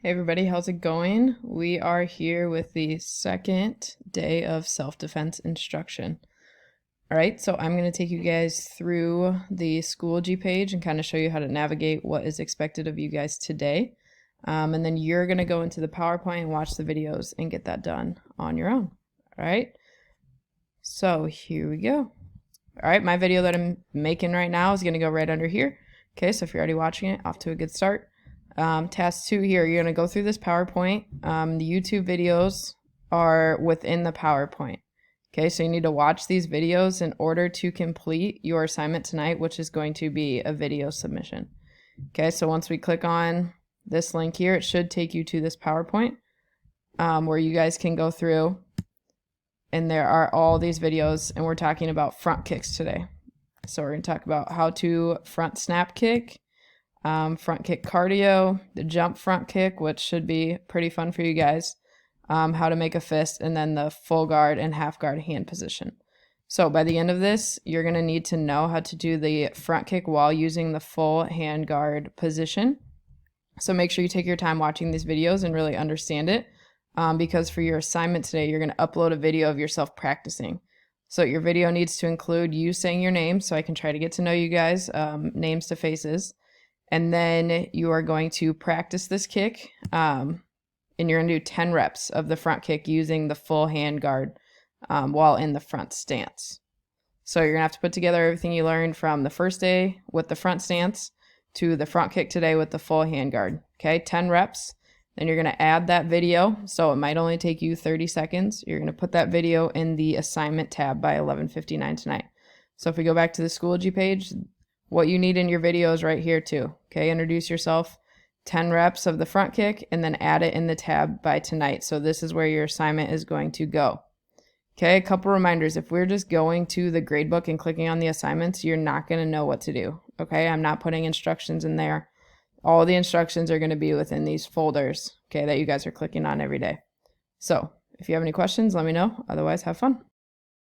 Hey everybody, how's it going? We are here with the second day of self-defense instruction. All right, so I'm going to take you guys through the Schoology page and kind of show you how to navigate what is expected of you guys today. And then you're going to go into the PowerPoint and watch the videos and get that done on your own. All right, so here we go. All right, my video that I'm making right now is going to go right under here. Okay, so if you're already watching it, off to a good start. Task 2 here, you're going to go through this PowerPoint. The YouTube videos are within the PowerPoint. Okay, so you need to watch these videos in order to complete your assignment tonight, which is going to be a video submission. Okay, so once we click on this link here, it should take you to this PowerPoint where you guys can go through, and there are all these videos, and we're talking about front kicks today. So we're going to talk about how to front snap kick, front kick cardio, the jump front kick, which should be pretty fun for you guys, how to make a fist, and then the full guard and half guard hand position. So by the end of this, you're going to need to know how to do the front kick while using the full hand guard position. So make sure you take your time watching these videos and really understand it, because for your assignment today, you're going to upload a video of yourself practicing. So your video needs to include you saying your name so I can try to get to know you guys, names to faces. And then you are going to practice this kick, and you're going to do 10 reps of the front kick using the full hand guard while in the front stance. So you're going to have to put together everything you learned from the first day with the front stance to the front kick today with the full hand guard. Okay, 10 reps. Then you're going to add that video. So it might only take you 30 seconds. You're going to put that video in the assignment tab by 11:59 tonight. So if we go back to the Schoology page, what you need in your video is right here too. Okay, introduce yourself, 10 reps of the front kick, and then add it in the tab by tonight. So this is where your assignment is going to go. Okay, a couple reminders. If we're just going to the gradebook and clicking on the assignments, you're not going to know what to do. Okay, I'm not putting instructions in there. All the instructions are going to be within these folders, okay, that you guys are clicking on every day. So if you have any questions, let me know. Otherwise, have fun.